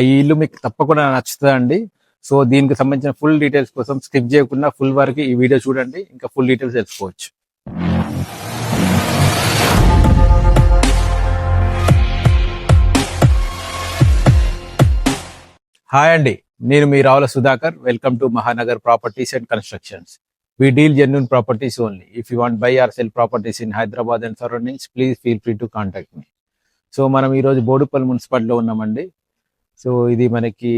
ఈ ఇల్లు మీకు తప్పకుండా నచ్చుతుందండి. సో దీనికి సంబంధించిన ఫుల్ డీటెయిల్స్ కోసం స్కిప్ చేయకుండా ఫుల్ వరకు ఈ వీడియో చూడండి, ఇంకా ఫుల్ డీటెయిల్స్ తెలుసుకోవచ్చు. హాయ్ అండి, నేను మీ Ravula Sudhakar. Welcome to Mahanagar properties and constructions. We deal genuine properties only. If you want buy or sell properties in Hyderabad and surroundings, please feel free to contact me. So మనం ఈరోజు బోడుపల్లి మున్సిపాలిటీలో ఉన్నామండి. So ఇది మనకి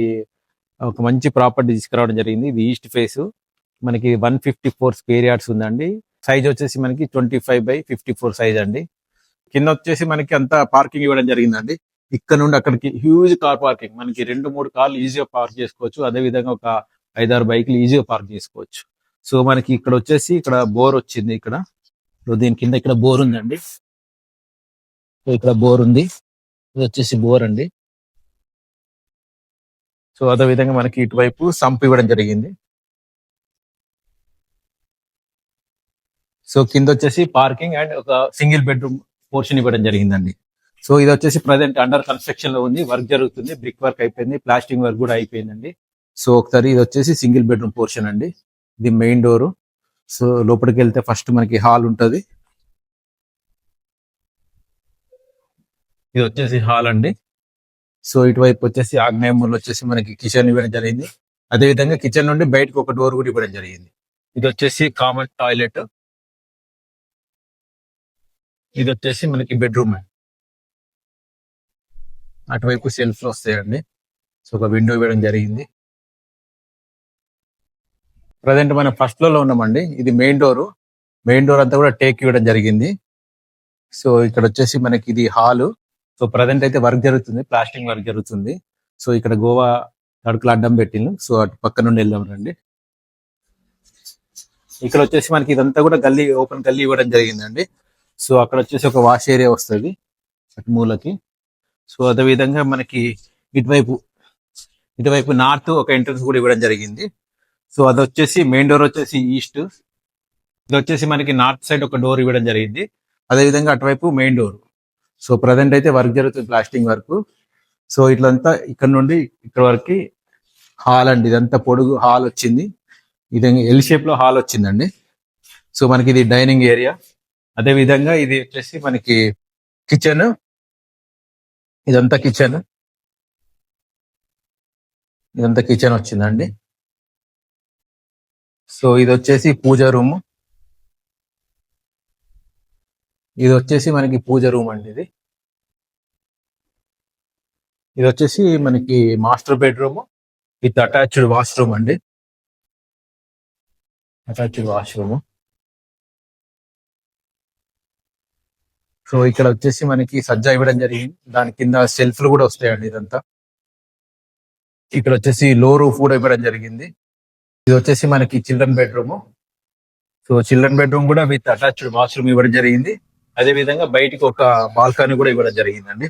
ఒక మంచి ప్రాపర్టీ తీసుకురావడం జరిగింది. ఇది ఈస్ట్ ఫేస్, మనకి 154 స్క్వేర్ యార్డ్స్ ఉందండి. సైజ్ వచ్చేసి మనకి 25/54 సైజ్ అండి. కింద వచ్చేసి మనకి అంతా పార్కింగ్ ఇవ్వడం జరిగిందండి. ఇక్కడ నుండి అక్కడికి హ్యూజ్ కార్ పార్కింగ్, మనకి 2-3 కార్లు ఈజీగా పార్క్ చేసుకోవచ్చు. అదే విధంగా ఒక 5-6 బైక్లు ఈజీగా పార్క్ చేసుకోవచ్చు. సో మనకి ఇక్కడ వచ్చేసి ఇక్కడ బోర్ వచ్చింది. ఇక్కడ దీని కింద ఇక్కడ బోర్ ఉందండి. సో ఇక్కడ బోర్ ఉంది, ఇది వచ్చేసి బోర్ అండి. సో అదే విధంగా మనకి ఇటువైపు సంప్ ఇవ్వడం జరిగింది. సో కింద వచ్చేసి పార్కింగ్ అండ్ ఒక సింగిల్ బెడ్రూమ్ పోర్షన్ ఇవ్వడం జరిగిందండి. సో ఇది వచ్చేసి ప్రజెంట్ అండర్ కన్స్ట్రక్షన్ లో ఉంది, వర్క్ జరుగుతుంది. బ్రిక్ వర్క్ అయిపోయింది, ప్లాస్టింగ్ వర్క్ కూడా అయిపోయిందండి. సో ఒకసారి ఇది వచ్చేసి సింగిల్ బెడ్రూమ్ పోర్షన్ అండి. ఇది మెయిన్ డోరు. సో లోపలికి వెళ్తే ఫస్ట్ మనకి హాల్ ఉంటుంది. ఇది వచ్చేసి హాల్ అండి. సో ఇటువైపు వచ్చేసి ఆగ్నేయమూలలో వచ్చేసి మనకి కిచెన్ ఇవ్వడం జరిగింది. అదే విధంగా కిచెన్ నుండి బయటకు ఒక డోర్ కూడా ఇవ్వడం జరిగింది. ఇది వచ్చేసి కామన్ టాయిలెట్. ఇది వచ్చేసి మనకి బెడ్రూమ్. అటువైపు సెల్ఫ్ వస్తాయండి. సో ఒక విండో ఇవ్వడం జరిగింది. ప్రజెంట్ మనం ఫస్ట్ ఫ్లోర్ లో ఉన్నామండి. ఇది మెయిన్ డోర్. మెయిన్ డోర్ అంతా కూడా టేక్ ఇవ్వడం జరిగింది. సో ఇక్కడ వచ్చేసి మనకి ఇది హాల్. సో ప్రజెంట్ అయితే వర్క్ జరుగుతుంది, ప్లాస్టింగ్ వర్క్ జరుగుతుంది. సో ఇక్కడ గోవా తడుకులు అడ్డం పెట్టిండు. సో అటు పక్క నుండి వెళ్దాం రండి. ఇక్కడ వచ్చేసి మనకి ఇదంతా కూడా గల్లీ, ఓపెన్ గల్లీ ఇవ్వడం జరిగిందండి. సో అక్కడ వచ్చేసి ఒక వాష్ ఏరియా వస్తుంది అటు మూలకి. సో అదే విధంగా మనకి ఇటువైపు నార్త్ ఒక ఎంట్రన్స్ కూడా ఇవ్వడం జరిగింది. సో అది వచ్చేసి మెయిన్ డోర్ వచ్చేసి ఈస్ట్. ఇది వచ్చేసి మనకి నార్త్ సైడ్ ఒక డోర్ ఇవ్వడం జరిగింది. అదే విధంగా అటువైపు మెయిన్ డోర్. సో ప్రజెంట్ అయితే వర్క్ జరుగుతుంది, ప్లాస్టింగ్ వర్క్. సో ఇట్లంతా ఇక్కడ నుండి ఇక్కడ వరకు హాల్ అండి. ఇదంతా పొడుగు హాల్ వచ్చింది. ఇది ఎల్ షేప్ లో హాల్ వచ్చిందండి. సో మనకి ఇది డైనింగ్ ఏరియా. అదే విధంగా ఇది వచ్చేసి మనకి కిచెన్. ఇదంతా కిచెన్ వచ్చిందండి. సో ఇది వచ్చేసి పూజ రూమ్. ఇది వచ్చేసి మనకి పూజ రూమ్ అండి. ఇది వచ్చేసి మనకి master bedroom with attached washroom అండి. Attached washroom. సో ఇక్కడ వచ్చేసి మనకి సజ్జా ఇవ్వడం జరిగింది. దాని కింద సెల్ఫ్లు కూడా వస్తాయండి. ఇదంతా ఇక్కడ వచ్చేసి లో రూఫ్ కూడా ఇవ్వడం జరిగింది. ఇది వచ్చేసి మనకి children bedroom. So children bedroom కూడా విత్ అటాచ్డ్ వాష్రూమ్ ఇవ్వడం జరిగింది. అదే విధంగా బయటికి ఒక బాల్కనీ కూడా ఇవ్వడం జరిగిందండి.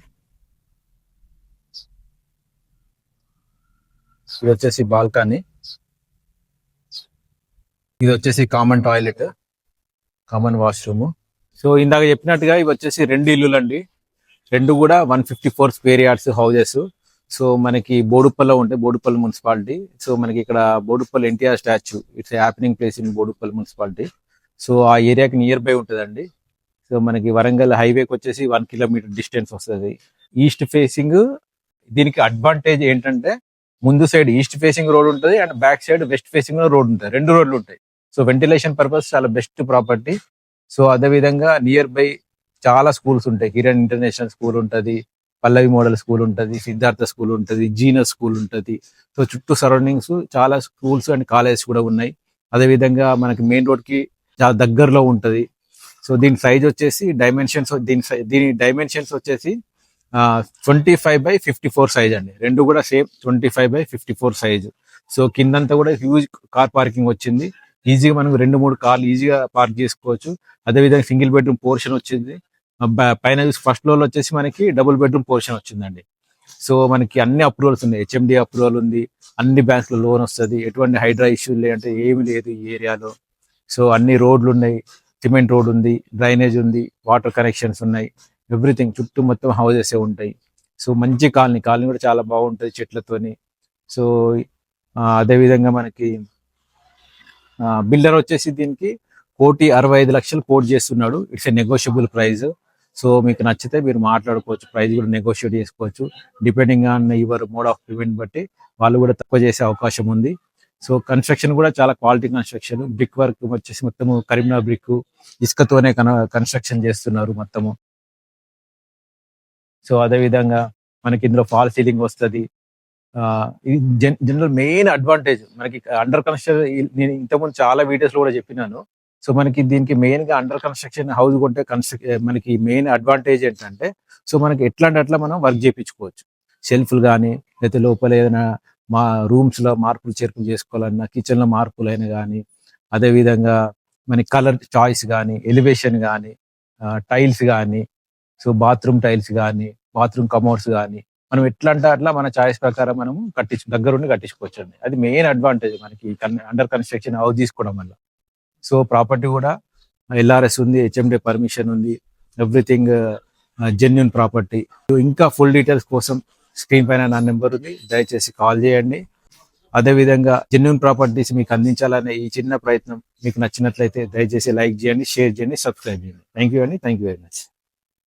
ఇది వచ్చేసి బాల్కనీ. ఇది వచ్చేసి common toilet, common washroom. So ఇందాక చెప్పినట్టుగా ఇవి వచ్చేసి 2 ఇల్లులు అండి. 2 కూడా 154 స్క్వేర్ యార్డ్స్ హౌజెస్. సో మనకి బోడుపల్లో ఉంటాయి, బోడుపల్లి మున్సిపాలిటీ. సో మనకి ఇక్కడ Boduppal NTR statue, it's happening place in Boduppal municipality. So ఆ ఏరియాకి నియర్ బై ఉంటుందండి. సో మనకి వరంగల్ హైవేకి వచ్చేసి 1 కిలోమీటర్ డిస్టెన్స్ వస్తుంది. East facing. దీనికి అడ్వాంటేజ్ ఏంటంటే ముందు సైడ్ ఈస్ట్ ఫేసింగ్ రోడ్ ఉంటుంది and back side west facing road ఉంటుంది. 2 రోడ్లు ఉంటాయి. సో వెంటిలేషన్ పర్పస్ చాలా బెస్ట్ ప్రాపర్టీ. సో అదే విధంగా నియర్ బై చాలా స్కూల్స్ ఉంటాయి. కిరణ్ ఇంటర్నేషనల్ స్కూల్ ఉంటుంది, పల్లవి మోడల్ స్కూల్ ఉంటుంది, సిద్ధార్థ స్కూల్ ఉంటుంది, జీనస్ స్కూల్ ఉంటుంది. సో చుట్టూ సరౌండింగ్స్ చాలా స్కూల్స్ అండ్ కాలేజెస్ కూడా ఉన్నాయి. అదే విధంగా మనకి మెయిన్ రోడ్ కి చాలా దగ్గరలో ఉంటుంది. సో దీని సైజ్ వచ్చేసి దీని డైమెన్షన్స్ వచ్చేసి 25/54 సైజ్ అండి. 2 కూడా సేమ్ 25/54 సైజ్. సో కిందంతా కూడా హ్యూజ్ కార్ పార్కింగ్ వచ్చింది. ఈజీగా మనం 2-3 కార్లు ఈజీగా పార్క్ చేసుకోవచ్చు. అదేవిధంగా సింగిల్ బెడ్రూమ్ పోర్షన్ వచ్చింది. పైన ఫస్ట్ ఫ్లోర్ లో వచ్చేసి మనకి డబుల్ బెడ్రూమ్ పోర్షన్ వచ్చిందండి. సో మనకి అన్ని అప్రూవల్స్ ఉన్నాయి. HMD అప్రూవల్ ఉంది, అన్ని బ్యాంక్స్ లో లోన్ వస్తుంది. ఎటువంటి హైడ్రా ఇష్యూ లేదంటే ఏమి లేదు ఈ ఏరియాలో. సో అన్ని రోడ్లు ఉన్నాయి, సిమెంట్ రోడ్ ఉంది, డ్రైనేజ్ ఉంది, వాటర్ కనెక్షన్స్ ఉన్నాయి, ఎవ్రీథింగ్. చుట్టూ మొత్తం హౌజెస్ ఉంటాయి. సో మంచి కాలనీ కూడా చాలా బాగుంటుంది చెట్లతోని. సో అదేవిధంగా మనకి బిల్డర్ వచ్చేసి దీనికి 1,65,00,000 కోట్ చేస్తున్నాడు. It's a negotiable price. So మీకు నచ్చితే మీరు మాట్లాడుకోవచ్చు, ప్రైస్ కూడా నెగోషియేట్ చేసుకోవచ్చు. Depending on your mode of payment బట్టి వాళ్ళు కూడా తక్కువ చేసే అవకాశం ఉంది. సో కన్స్ట్రక్షన్ కూడా చాలా క్వాలిటీ కన్స్ట్రక్షన్. బ్రిక్ వర్క్ వచ్చేసి మొత్తము కరీంనగర్ బ్రిక్ ఇసుకతోనే కన్స్ట్రక్షన్ చేస్తున్నారు మొత్తము. సో అదే విధంగా మనకి ఇందులో ఫాల్ సీలింగ్ వస్తుంది. ఇది జనరల్ మెయిన్ అడ్వాంటేజ్ మనకి అండర్ కన్స్ట్రక్షన్. నేను ఇంతకుముందు చాలా వీడియోస్ లో కూడా చెప్పినాను. సో మనకి దీనికి మెయిన్ గా అండర్ కన్స్ట్రక్షన్ హౌస్ కొంటే మనకి మెయిన్ అడ్వాంటేజ్ ఏంటంటే, సో మనకి ఎట్లా అంటే అట్లా మనం వర్క్ చేయించుకోవచ్చు. షెల్ఫ్లు కానీ, లేకపోతే లోపల ఏదైనా మా రూమ్స్ లో మార్పులు చేర్పులు చేసుకోవాలన్నా, కిచెన్ లో మార్పులైనా కానీ, అదే విధంగా మనకి కలర్ చాయిస్ కానీ, ఎలివేషన్ కానీ, టైల్స్ కానీ, సో బాత్రూమ్ టైల్స్ కానీ, బాత్రూమ్ కమోడ్స్ కానీ, మనం ఎట్లా అంటే అట్లా మన చాయిస్ ప్రకారం మనం దగ్గరుండి కట్టించుకోవచ్చు అండి. అది మెయిన్ అడ్వాంటేజ్ మనకి అండర్ కన్స్ట్రక్షన్ హౌస్ తీసుకోవడం వల్ల. సో ప్రాపర్టీ కూడా LRS ఉంది, HMD పర్మిషన్ ఉంది, ఎవ్రీథింగ్ జెన్యున్ ప్రాపర్టీ. ఇంకా ఫుల్ డీటెయిల్స్ కోసం స్క్రీన్ పైన నా నెంబర్ ఉంది, దయచేసి కాల్ చేయండి. అదేవిధంగా జెన్యున్ ప్రాపర్టీస్ మీకు అందించాలనే ఈ చిన్న ప్రయత్నం మీకు నచ్చినట్లయితే దయచేసి లైక్ చేయండి, షేర్ చేయండి, సబ్స్క్రైబ్ చేయండి. థ్యాంక్ యూ అండి. Thank you very much.